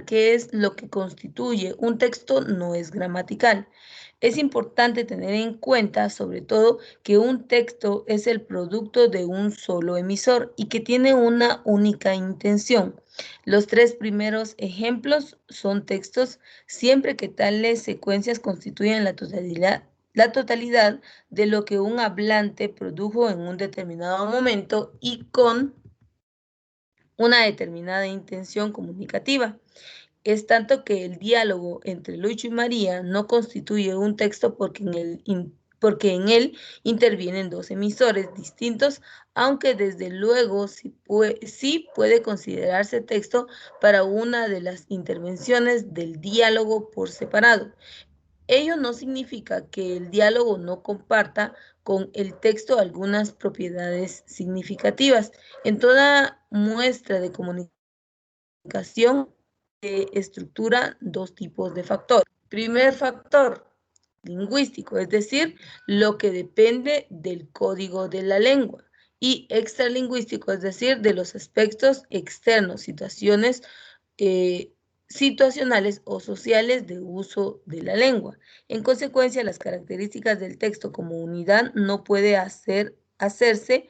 qué es lo que constituye un texto no es gramatical. Es importante tener en cuenta, sobre todo, que un texto es el producto de un solo emisor y que tiene una única intención. Los tres primeros ejemplos son textos siempre que tales secuencias constituyen la totalidad de lo que un hablante produjo en un determinado momento y con una determinada intención comunicativa. Es tanto que el diálogo entre Lucho y María no constituye un texto porque en él intervienen dos emisores distintos, aunque desde luego sí puede considerarse texto para una de las intervenciones del diálogo por separado. Ello no significa que el diálogo no comparta con el texto algunas propiedades significativas. En toda muestra de comunicación estructura dos tipos de factor. Primer factor, lingüístico, es decir, lo que depende del código de la lengua. Y extralingüístico, es decir, de los aspectos externos, situacionales o sociales de uso de la lengua. En consecuencia, las características del texto como unidad no puede hacerse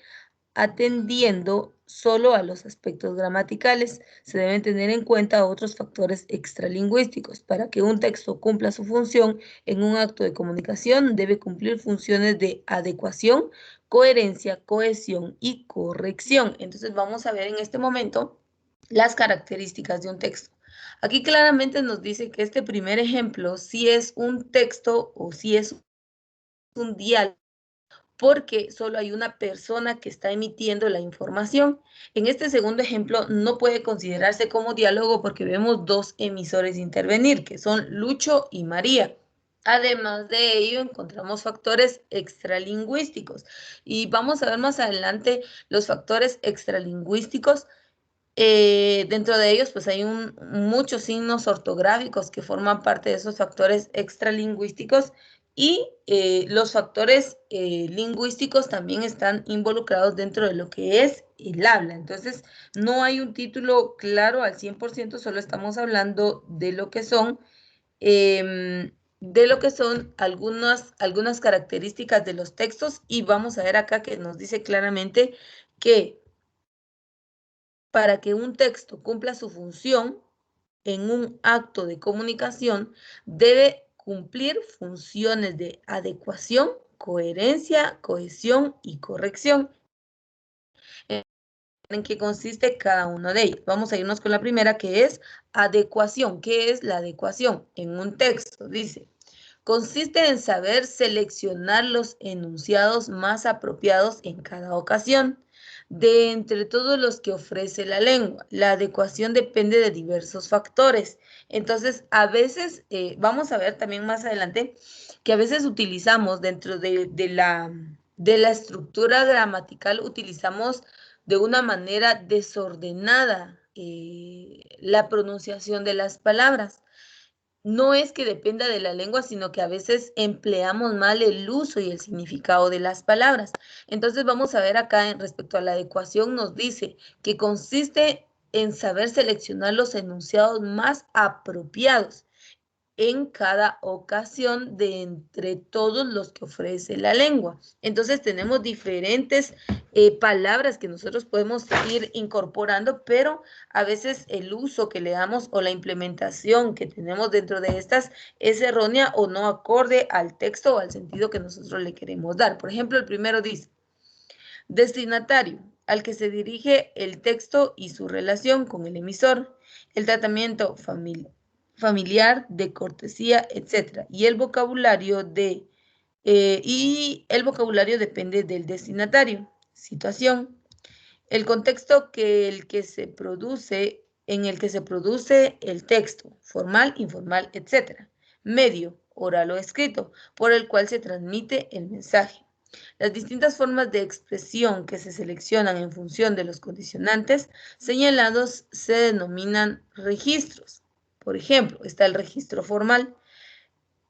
atendiendo solo a los aspectos gramaticales. Se deben tener en cuenta otros factores extralingüísticos. Para que un texto cumpla su función en un acto de comunicación, debe cumplir funciones de adecuación, coherencia, cohesión y corrección. Entonces vamos a ver en este momento las características de un texto. Aquí claramente nos dice que este primer ejemplo sí es un texto o sí es un diálogo, porque solo hay una persona que está emitiendo la información. En este segundo ejemplo no puede considerarse como diálogo porque vemos dos emisores intervenir, que son Lucho y María. Además de ello, encontramos factores extralingüísticos y vamos a ver más adelante los factores extralingüísticos. Dentro de ellos, pues hay muchos signos ortográficos que forman parte de esos factores extralingüísticos y los factores lingüísticos también están involucrados dentro de lo que es el habla. Entonces, no hay un título claro al 100%, solo estamos hablando de lo que son algunas características de los textos y vamos a ver acá que nos dice claramente que para que un texto cumpla su función en un acto de comunicación, debe cumplir funciones de adecuación, coherencia, cohesión y corrección. ¿En qué consiste cada uno de ellos? Vamos a irnos con la primera, que es adecuación. ¿Qué es la adecuación? En un texto, dice, consiste en saber seleccionar los enunciados más apropiados en cada ocasión. De entre todos los que ofrece la lengua, la adecuación depende de diversos factores. Entonces, a veces, vamos a ver también más adelante, que a veces utilizamos dentro de la estructura gramatical, utilizamos de una manera desordenada la pronunciación de las palabras. No es que dependa de la lengua, sino que a veces empleamos mal el uso y el significado de las palabras. Entonces vamos a ver acá respecto a la adecuación, nos dice que consiste en saber seleccionar los enunciados más apropiados en cada ocasión de entre todos los que ofrece la lengua. Entonces tenemos diferentes palabras que nosotros podemos ir incorporando, pero a veces el uso que le damos o la implementación que tenemos dentro de estas es errónea o no acorde al texto o al sentido que nosotros le queremos dar. Por ejemplo, el primero dice, destinatario, al que se dirige el texto y su relación con el emisor, el tratamiento familiar, de cortesía, etc. Y el vocabulario depende del destinatario. Situación, el contexto en el que se produce el texto, formal, informal, etc. Medio, oral o escrito, por el cual se transmite el mensaje. Las distintas formas de expresión que se seleccionan en función de los condicionantes señalados se denominan registros. Por ejemplo, está el registro formal.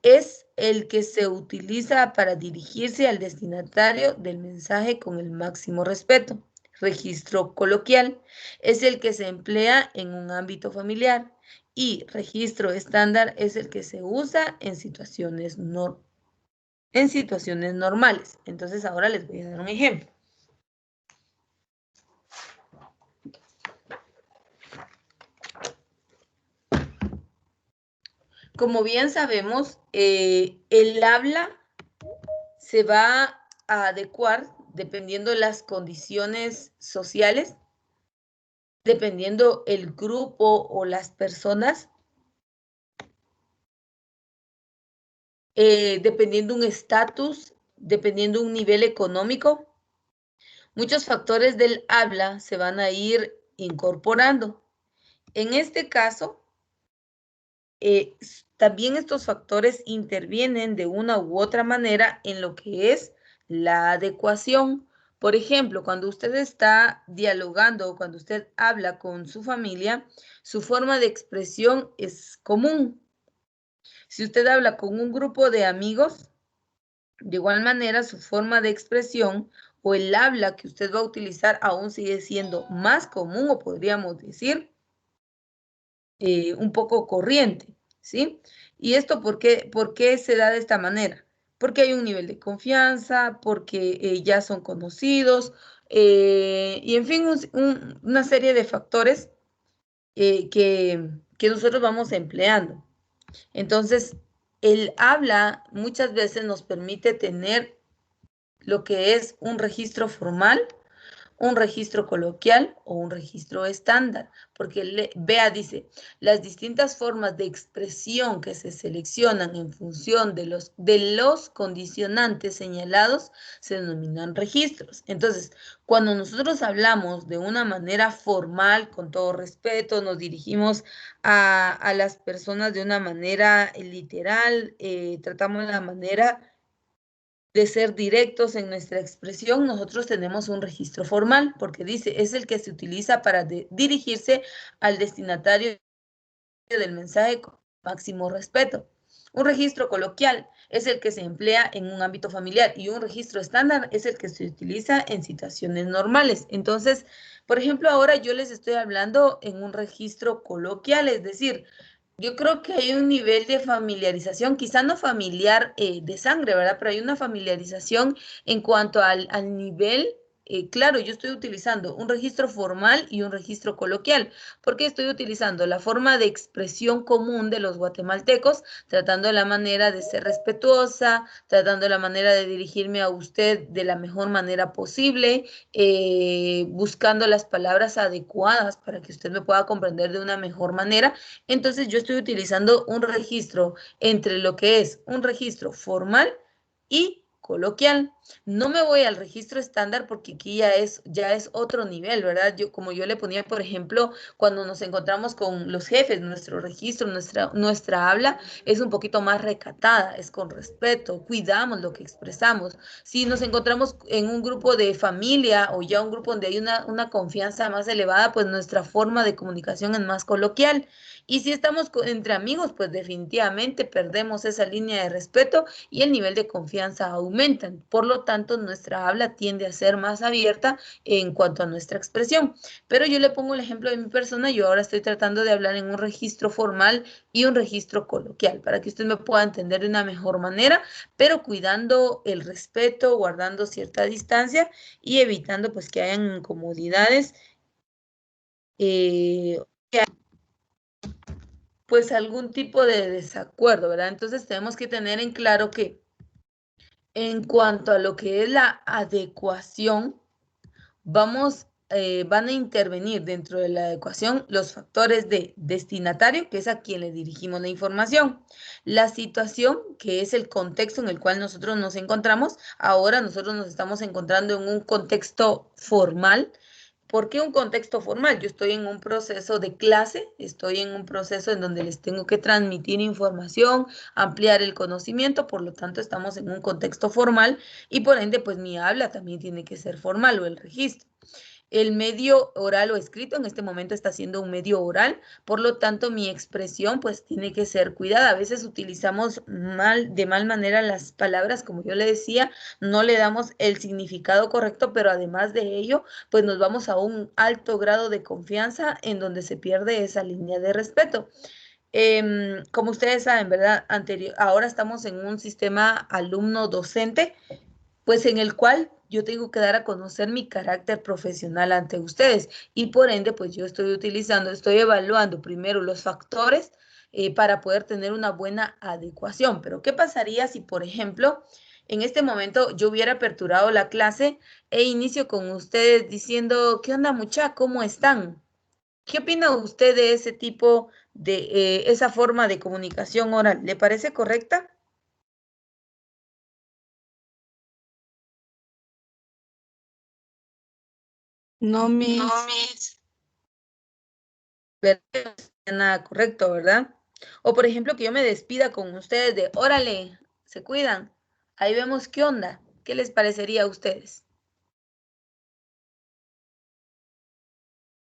Es el que se utiliza para dirigirse al destinatario del mensaje con el máximo respeto. Registro coloquial es el que se emplea en un ámbito familiar y registro estándar es el que se usa en situaciones normales. Entonces ahora les voy a dar un ejemplo. Como bien sabemos, el habla se va a adecuar dependiendo de las condiciones sociales, dependiendo el grupo o las personas, dependiendo un estatus, dependiendo un nivel económico. Muchos factores del habla se van a ir incorporando. En este caso, también estos factores intervienen de una u otra manera en lo que es la adecuación. Por ejemplo, cuando usted está dialogando, cuando usted habla con su familia, su forma de expresión es común. Si usted habla con un grupo de amigos, de igual manera su forma de expresión o el habla que usted va a utilizar aún sigue siendo más común, o podríamos decir un poco corriente, ¿sí? ¿Y esto por qué se da de esta manera? Porque hay un nivel de confianza, porque ya son conocidos, y en fin, una serie de factores que nosotros vamos empleando. Entonces, el habla muchas veces nos permite tener lo que es un registro formal, un registro coloquial o un registro estándar, porque vea, dice, las distintas formas de expresión que se seleccionan en función de los condicionantes señalados se denominan registros. Entonces, cuando nosotros hablamos de una manera formal, con todo respeto, nos dirigimos a las personas de una manera literal, tratamos la manera de ser directos en nuestra expresión, nosotros tenemos un registro formal, porque dice, es el que se utiliza para dirigirse al destinatario del mensaje con máximo respeto. Un registro coloquial es el que se emplea en un ámbito familiar y un registro estándar es el que se utiliza en situaciones normales. Entonces, por ejemplo, ahora yo les estoy hablando en un registro coloquial, es decir, yo creo que hay un nivel de familiarización, quizá no familiar de sangre, ¿verdad? Pero hay una familiarización en cuanto al nivel. Claro, yo estoy utilizando un registro formal y un registro coloquial, porque estoy utilizando la forma de expresión común de los guatemaltecos, tratando la manera de ser respetuosa, tratando la manera de dirigirme a usted de la mejor manera posible, buscando las palabras adecuadas para que usted me pueda comprender de una mejor manera. Entonces yo estoy utilizando un registro entre lo que es un registro formal y coloquial. No me voy al registro estándar porque aquí ya es otro nivel, ¿verdad? Como yo le ponía, por ejemplo, cuando nos encontramos con los jefes, nuestro registro, nuestra habla es un poquito más recatada, es con respeto, cuidamos lo que expresamos. Si nos encontramos en un grupo de familia o ya un grupo donde hay una confianza más elevada, pues nuestra forma de comunicación es más coloquial. Y si estamos entre amigos, pues definitivamente perdemos esa línea de respeto y el nivel de confianza aumenta. Por lo tanto, nuestra habla tiende a ser más abierta en cuanto a nuestra expresión. Pero yo le pongo el ejemplo de mi persona, yo ahora estoy tratando de hablar en un registro formal y un registro coloquial, para que usted me pueda entender de una mejor manera, pero cuidando el respeto, guardando cierta distancia y evitando pues que hayan incomodidades, pues algún tipo de desacuerdo, ¿verdad? Entonces tenemos que tener en claro que en cuanto a lo que es la adecuación, van a intervenir dentro de la adecuación los factores de destinatario, que es a quien le dirigimos la información, la situación, que es el contexto en el cual nosotros nos encontramos. Ahora nosotros nos estamos encontrando en un contexto formal. ¿Por qué un contexto formal? Yo estoy en un proceso de clase, estoy en un proceso en donde les tengo que transmitir información, ampliar el conocimiento, por lo tanto estamos en un contexto formal y por ende pues mi habla también tiene que ser formal o el registro. El medio oral o escrito en este momento está siendo un medio oral, por lo tanto mi expresión pues tiene que ser cuidada. A veces utilizamos de mal manera las palabras, como yo le decía, no le damos el significado correcto, pero además de ello pues nos vamos a un alto grado de confianza en donde se pierde esa línea de respeto. Como ustedes saben, ¿verdad? Ahora estamos en un sistema alumno-docente, pues en el cual yo tengo que dar a conocer mi carácter profesional ante ustedes y por ende, pues yo estoy evaluando primero los factores para poder tener una buena adecuación. Pero ¿qué pasaría si, por ejemplo, en este momento yo hubiera aperturado la clase e inicio con ustedes diciendo, ¿qué onda, mucha? ¿Cómo están? ¿Qué opina usted de ese tipo de esa forma de comunicación oral? ¿Le parece correcta? No, No, Miss. Miss. ¿Verdad? Nada correcto, ¿verdad? O por ejemplo, que yo me despida con ustedes de, órale, se cuidan. Ahí vemos qué onda. ¿Qué les parecería a ustedes?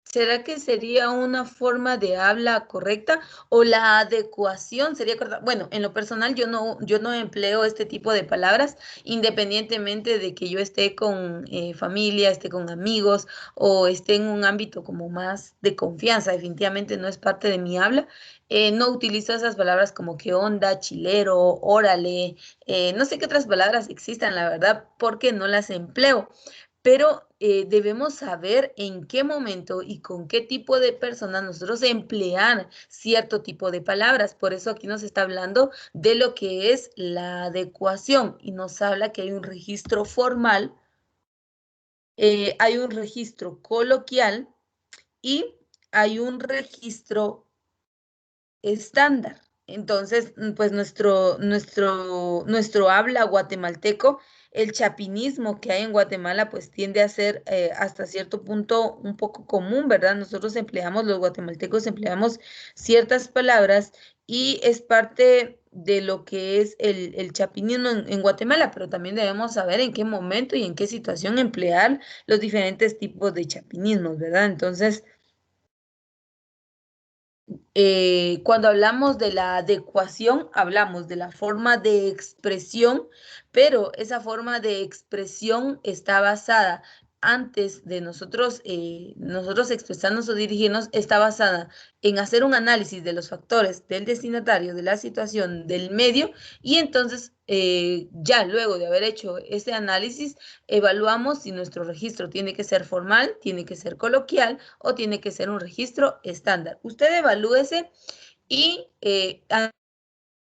¿Será que sería una forma de habla correcta o la adecuación sería correcta? Bueno, en lo personal yo no empleo este tipo de palabras independientemente de que yo esté con familia, esté con amigos o esté en un ámbito como más de confianza. Definitivamente no es parte de mi habla. No utilizo esas palabras como qué onda, chilero, órale, no sé qué otras palabras existan, la verdad, porque no las empleo, pero debemos saber en qué momento y con qué tipo de personas nosotros emplear cierto tipo de palabras. Por eso aquí nos está hablando de lo que es la adecuación y nos habla que hay un registro formal, hay un registro coloquial y hay un registro estándar. Entonces, pues nuestro habla guatemalteco, el chapinismo que hay en Guatemala, pues tiende a ser hasta cierto punto un poco común, ¿verdad? Nosotros empleamos, los guatemaltecos empleamos ciertas palabras y es parte de lo que es el chapinismo en Guatemala, pero también debemos saber en qué momento y en qué situación emplear los diferentes tipos de chapinismos, ¿verdad? Entonces, cuando hablamos de la adecuación, hablamos de la forma de expresión, pero esa forma de expresión está basada antes de nosotros expresarnos o dirigirnos, está basada en hacer un análisis de los factores del destinatario, de la situación, del medio, y entonces ya luego de haber hecho ese análisis, evaluamos si nuestro registro tiene que ser formal, tiene que ser coloquial o tiene que ser un registro estándar. Usted evalúese y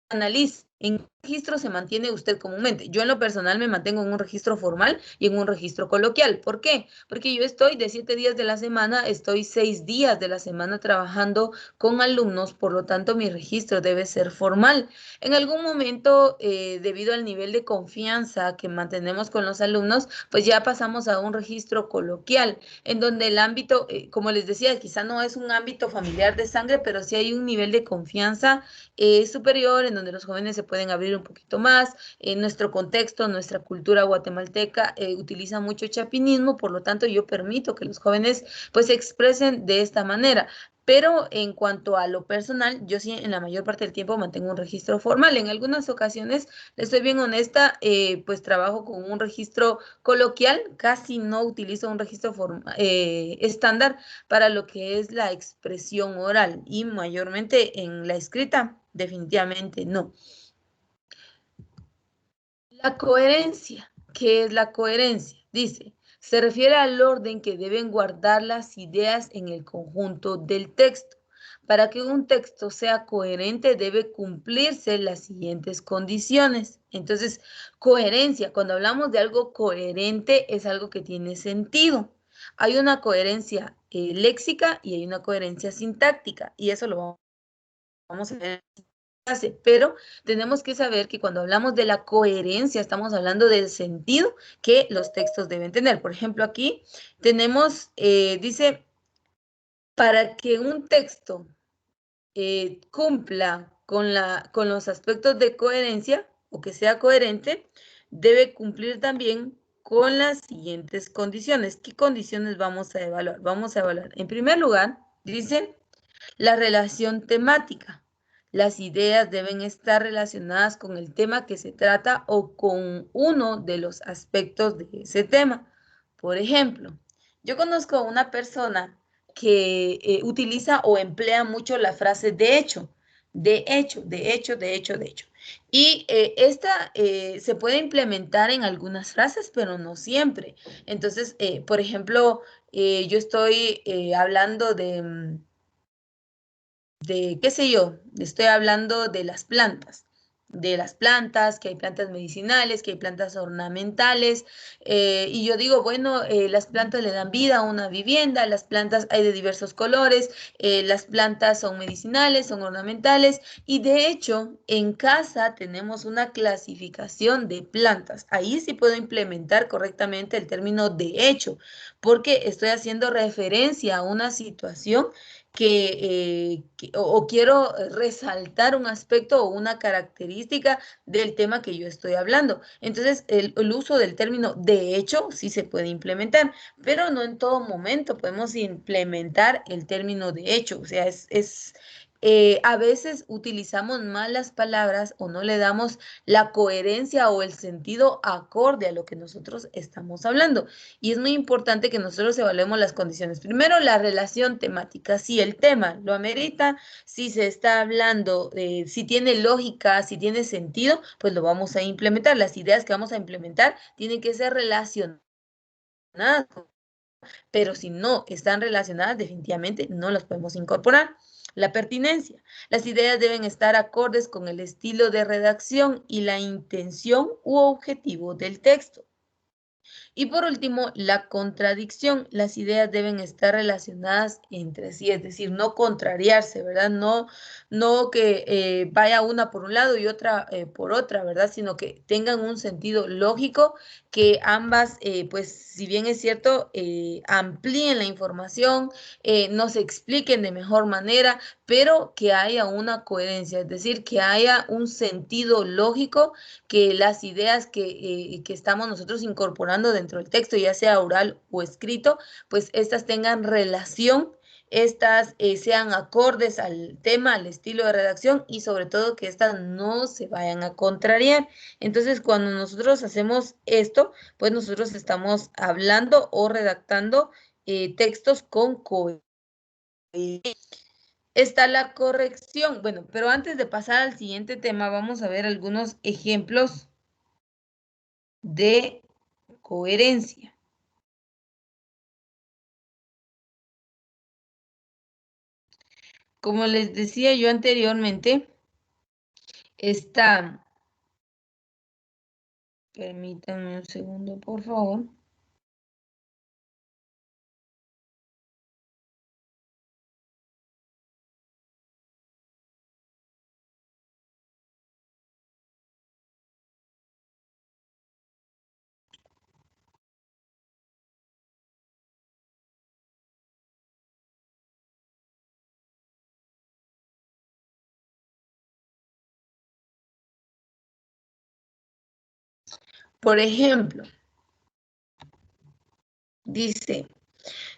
analice en qué registro se mantiene usted comúnmente. Yo en lo personal me mantengo en un registro formal y en un registro coloquial. ¿Por qué? Porque yo estoy de 7 días de la semana, estoy 6 días de la semana trabajando con alumnos, por lo tanto mi registro debe ser formal. En algún momento, debido al nivel de confianza que mantenemos con los alumnos, pues ya pasamos a un registro coloquial, en donde el ámbito, como les decía, quizá no es un ámbito familiar de sangre, pero sí hay un nivel de confianza superior, en donde los jóvenes se pueden abrir un poquito más. En nuestro contexto, nuestra cultura guatemalteca utiliza mucho chapinismo, por lo tanto yo permito que los jóvenes pues se expresen de esta manera. Pero en cuanto a lo personal, yo sí en la mayor parte del tiempo mantengo un registro formal. En algunas ocasiones, les soy bien honesta, pues trabajo con un registro coloquial, casi no utilizo un registro estándar para lo que es la expresión oral y mayormente en la escrita, definitivamente no. La coherencia. ¿Qué es la coherencia? Dice, se refiere al orden que deben guardar las ideas en el conjunto del texto. Para que un texto sea coherente debe cumplirse las siguientes condiciones. Entonces, coherencia, cuando hablamos de algo coherente es algo que tiene sentido. Hay una coherencia léxica y hay una coherencia sintáctica y eso lo vamos a ver pero tenemos que saber que cuando hablamos de la coherencia, estamos hablando del sentido que los textos deben tener. Por ejemplo, aquí tenemos, dice, para que un texto cumpla con los aspectos de coherencia o que sea coherente, debe cumplir también con las siguientes condiciones. ¿Qué condiciones vamos a evaluar? Vamos a evaluar, en primer lugar, dice la relación temática. Las ideas deben estar relacionadas con el tema que se trata o con uno de los aspectos de ese tema. Por ejemplo, yo conozco a una persona que utiliza o emplea mucho la frase de hecho. De hecho, de hecho, de hecho, de hecho. Y esta se puede implementar en algunas frases, pero no siempre. Entonces, por ejemplo, yo estoy hablando de, qué sé yo, estoy hablando de las plantas, que hay plantas medicinales, que hay plantas ornamentales, y yo digo, bueno, las plantas le dan vida a una vivienda, las plantas hay de diversos colores, las plantas son medicinales, son ornamentales, y de hecho, en casa tenemos una clasificación de plantas. Ahí sí puedo implementar correctamente el término de hecho, porque estoy haciendo referencia a una situación o quiero resaltar un aspecto o una característica del tema que yo estoy hablando. Entonces, el uso del término de hecho sí se puede implementar, pero no en todo momento podemos implementar el término de hecho. O sea, a veces utilizamos malas palabras o no le damos la coherencia o el sentido acorde a lo que nosotros estamos hablando. Y es muy importante que nosotros evaluemos las condiciones. Primero, la relación temática. Si el tema lo amerita, si se está hablando, si tiene lógica, si tiene sentido, pues lo vamos a implementar. Las ideas que vamos a implementar tienen que ser relacionadas, pero si no están relacionadas, definitivamente no las podemos incorporar. La pertinencia. Las ideas deben estar acordes con el estilo de redacción y la intención u objetivo del texto. Y por último, la contradicción. Las ideas deben estar relacionadas entre sí, es decir, no contrariarse, ¿verdad? No que vaya una por un lado y otra por otra, ¿verdad? Sino que tengan un sentido lógico, que ambas, pues si bien es cierto, amplíen la información, nos expliquen de mejor manera, pero que haya una coherencia, es decir, que haya un sentido lógico, que las ideas que estamos nosotros incorporando dentro del texto, ya sea oral o escrito, pues estas tengan relación, estas sean acordes al tema, al estilo de redacción y sobre todo que estas no se vayan a contrariar. Entonces, cuando nosotros hacemos esto, pues nosotros estamos hablando o redactando textos con coherencia. Está la corrección. Bueno, pero antes de pasar al siguiente tema, vamos a ver algunos ejemplos de coherencia. Como les decía yo anteriormente, está, permítanme un segundo, por favor. Por ejemplo, dice,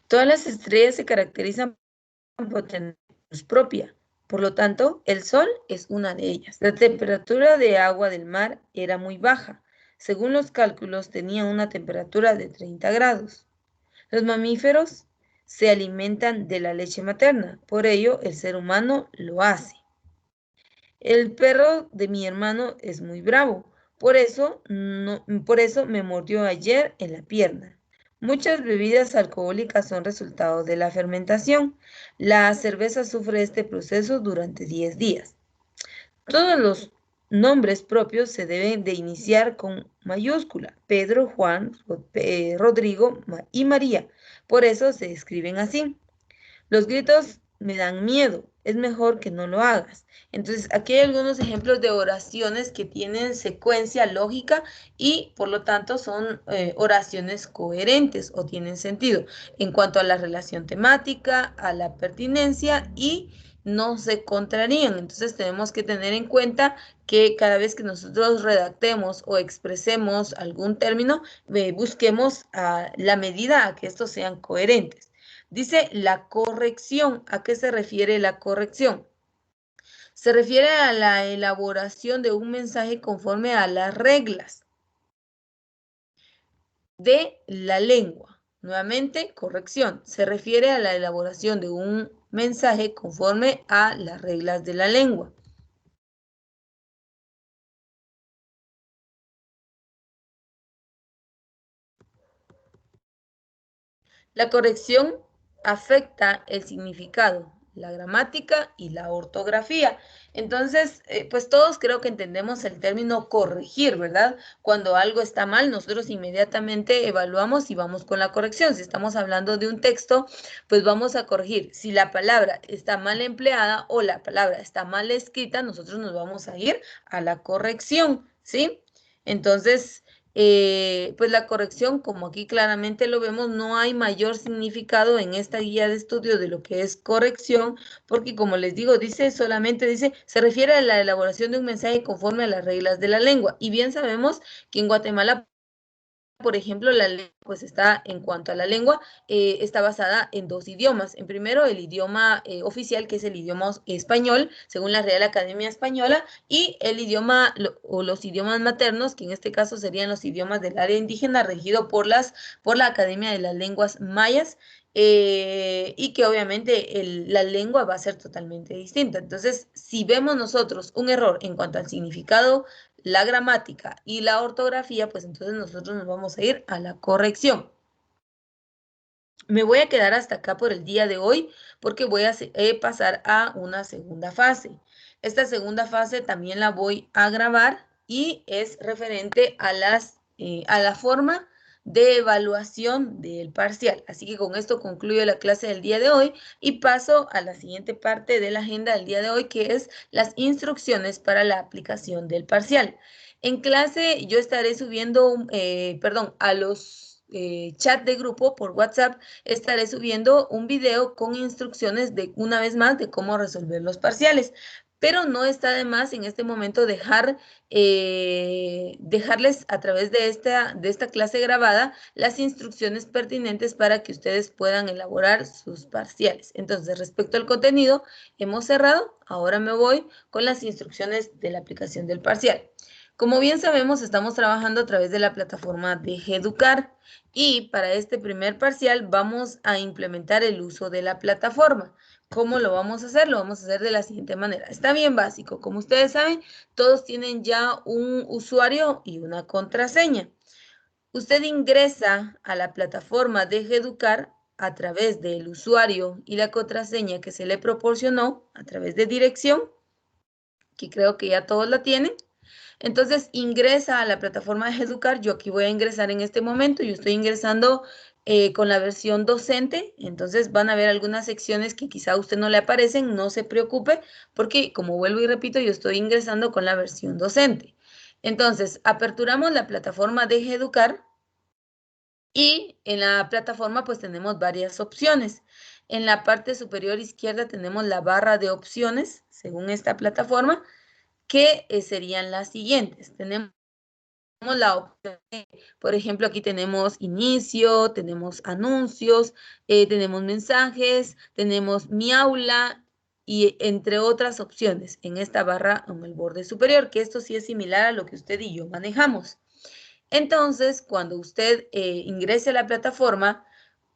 todas las estrellas se caracterizan por tener luz propia. Por lo tanto, el Sol es una de ellas. La temperatura de agua del mar era muy baja. Según los cálculos, tenía una temperatura de 30 grados. Los mamíferos se alimentan de la leche materna, por ello el ser humano lo hace. El perro de mi hermano es muy bravo, por eso me mordió ayer en la pierna. Muchas bebidas alcohólicas son resultado de la fermentación. La cerveza sufre este proceso durante 10 días. Todos los nombres propios se deben de iniciar con mayúscula. Pedro, Juan, Rodrigo y María. Por eso se escriben así. Los gritos me dan miedo, es mejor que no lo hagas. Entonces, aquí hay algunos ejemplos de oraciones que tienen secuencia lógica y por lo tanto son oraciones coherentes o tienen sentido en cuanto a la relación temática, a la pertinencia y no se contrarían. Entonces, tenemos que tener en cuenta que cada vez que nosotros redactemos o expresemos algún término, busquemos la medida a que estos sean coherentes. Dice la corrección. ¿A qué se refiere la corrección? Se refiere a la elaboración de un mensaje conforme a las reglas de la lengua. Nuevamente, corrección. Se refiere a la elaboración de un mensaje conforme a las reglas de la lengua. La corrección afecta el significado, la gramática y la ortografía. Entonces, pues todos creo que entendemos el término corregir, ¿verdad? Cuando algo está mal, nosotros inmediatamente evaluamos y vamos con la corrección. Si estamos hablando de un texto, pues vamos a corregir. Si la palabra está mal empleada o la palabra está mal escrita, nosotros nos vamos a ir a la corrección, ¿sí? Entonces, pues la corrección, como aquí claramente lo vemos, no hay mayor significado en esta guía de estudio de lo que es corrección, porque como les digo, solamente dice, se refiere a la elaboración de un mensaje conforme a las reglas de la lengua. Y bien sabemos que en Guatemala, por ejemplo, la lengua, pues está, en cuanto a la lengua, está basada en dos idiomas. En primero, el idioma oficial, que es el idioma español, según la Real Academia Española, y el idioma o los idiomas maternos, que en este caso serían los idiomas del área indígena, regido por la Academia de las Lenguas Mayas, y que obviamente la lengua va a ser totalmente distinta. Entonces, si vemos nosotros un error en cuanto al significado, la gramática y la ortografía, pues entonces nosotros nos vamos a ir a la corrección. Me voy a quedar hasta acá por el día de hoy porque voy a pasar a una segunda fase. Esta segunda fase también la voy a grabar y es referente a la forma de evaluación del parcial. Así que con esto concluyo la clase del día de hoy y paso a la siguiente parte de la agenda del día de hoy, que es las instrucciones para la aplicación del parcial. En clase yo estaré subiendo, a los chat de grupo por WhatsApp, estaré subiendo un video con instrucciones de una vez más de cómo resolver los parciales. Pero no está de más en este momento dejarles a través de esta clase grabada las instrucciones pertinentes para que ustedes puedan elaborar sus parciales. Entonces, respecto al contenido, hemos cerrado. Ahora me voy con las instrucciones de la aplicación del parcial. Como bien sabemos, estamos trabajando a través de la plataforma de Educar y para este primer parcial vamos a implementar el uso de la plataforma. ¿Cómo lo vamos a hacer? Lo vamos a hacer de la siguiente manera. Está bien básico. Como ustedes saben, todos tienen ya un usuario y una contraseña. Usted ingresa a la plataforma de Educar a través del usuario y la contraseña que se le proporcionó a través de dirección, que creo que ya todos la tienen. Entonces ingresa a la plataforma de Educar. Yo aquí voy a ingresar en este momento. Yo estoy ingresando con la versión docente. Entonces van a ver algunas secciones que quizá a usted no le aparecen. No se preocupe porque, como vuelvo y repito, yo estoy ingresando con la versión docente. Entonces, aperturamos la plataforma de Educar y en la plataforma pues tenemos varias opciones. En la parte superior izquierda tenemos la barra de opciones, según esta plataforma, que serían las siguientes. Tenemos la opción, por ejemplo, aquí tenemos inicio, tenemos anuncios, tenemos mensajes, tenemos mi aula y entre otras opciones en esta barra en el borde superior, que esto sí es similar a lo que usted y yo manejamos. Entonces, cuando usted ingrese a la plataforma,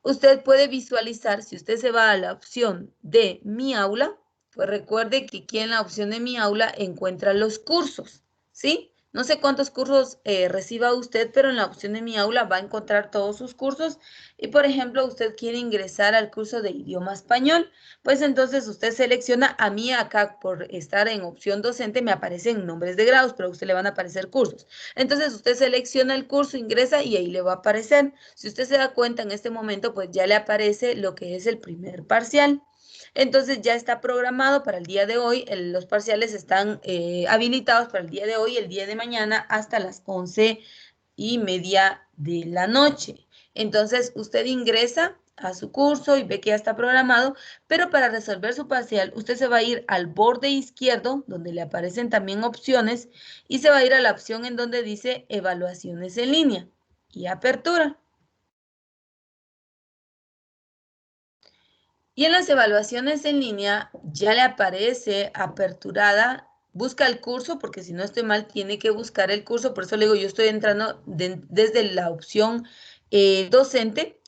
usted puede visualizar, si usted se va a la opción de mi aula, pues recuerde que aquí en la opción de mi aula encuentra los cursos, ¿sí? No sé cuántos cursos reciba usted, pero en la opción de mi aula va a encontrar todos sus cursos. Y, por ejemplo, usted quiere ingresar al curso de idioma español, pues entonces usted selecciona, a mí acá por estar en opción docente me aparecen nombres de grados, pero a usted le van a aparecer cursos. Entonces usted selecciona el curso, ingresa y ahí le va a aparecer. Si usted se da cuenta en este momento, pues ya le aparece lo que es el primer parcial. Entonces ya está programado para el día de hoy. Los parciales están habilitados para el día de hoy, el día de mañana, hasta las 11:30 de la noche. Entonces usted ingresa a su curso y ve que ya está programado, pero para resolver su parcial, usted se va a ir al borde izquierdo, donde le aparecen también opciones, y se va a ir a la opción en donde dice evaluaciones en línea y apertura. Y en las evaluaciones en línea ya le aparece aperturada. Busca el curso, porque si no estoy mal, tiene que buscar el curso. Por eso le digo, yo estoy entrando desde la opción docente,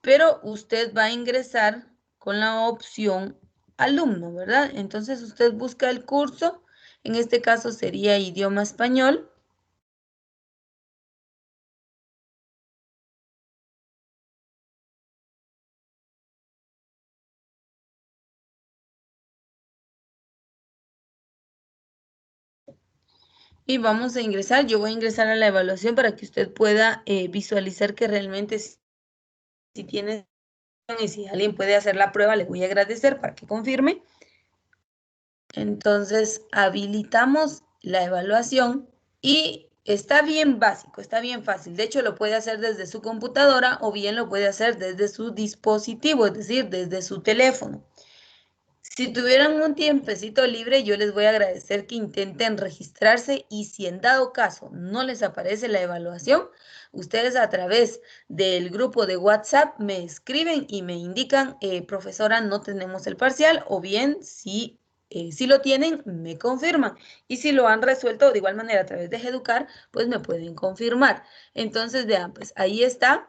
pero usted va a ingresar con la opción alumno, ¿verdad? Entonces usted busca el curso, en este caso sería idioma español. Y vamos a ingresar, yo voy a ingresar a la evaluación para que usted pueda visualizar que realmente si tiene y si alguien puede hacer la prueba, le voy a agradecer para que confirme. Entonces, habilitamos la evaluación y está bien básico, está bien fácil. De hecho, lo puede hacer desde su computadora o bien lo puede hacer desde su dispositivo, es decir, desde su teléfono. Si tuvieran un tiempecito libre, yo les voy a agradecer que intenten registrarse y si en dado caso no les aparece la evaluación, ustedes a través del grupo de WhatsApp me escriben y me indican, profesora, no tenemos el parcial, o bien si lo tienen, me confirman. Y si lo han resuelto de igual manera a través de Educar, pues me pueden confirmar. Entonces, vean, pues ahí está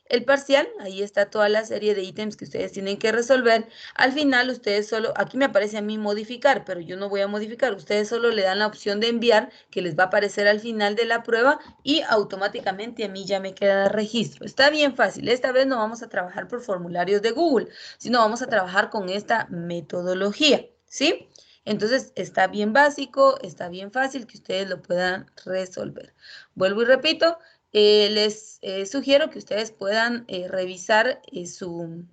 el parcial, ahí está toda la serie de ítems que ustedes tienen que resolver. Al final, ustedes solo, aquí me aparece a mí modificar, pero yo no voy a modificar. Ustedes solo le dan la opción de enviar, que les va a aparecer al final de la prueba y automáticamente a mí ya me queda registro. Está bien fácil. Esta vez no vamos a trabajar por formularios de Google, sino vamos a trabajar con esta metodología, ¿sí? Entonces, está bien básico, está bien fácil que ustedes lo puedan resolver. Vuelvo y repito, les sugiero que ustedes puedan revisar su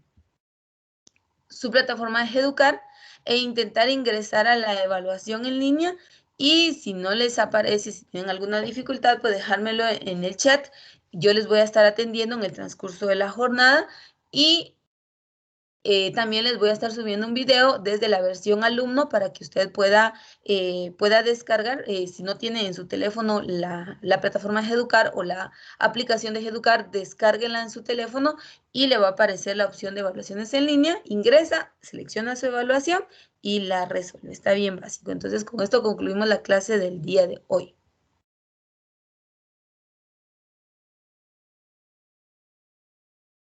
plataforma de Educar e intentar ingresar a la evaluación en línea y si no les aparece, si tienen alguna dificultad, pues dejármelo en el chat. Yo les voy a estar atendiendo en el transcurso de la jornada y también les voy a estar subiendo un video desde la versión alumno para que usted pueda descargar, si no tiene en su teléfono la plataforma de Educar o la aplicación de Educar, descárguenla en su teléfono y le va a aparecer la opción de evaluaciones en línea, ingresa, selecciona su evaluación y la resuelve. Está bien básico. Entonces, con esto concluimos la clase del día de hoy.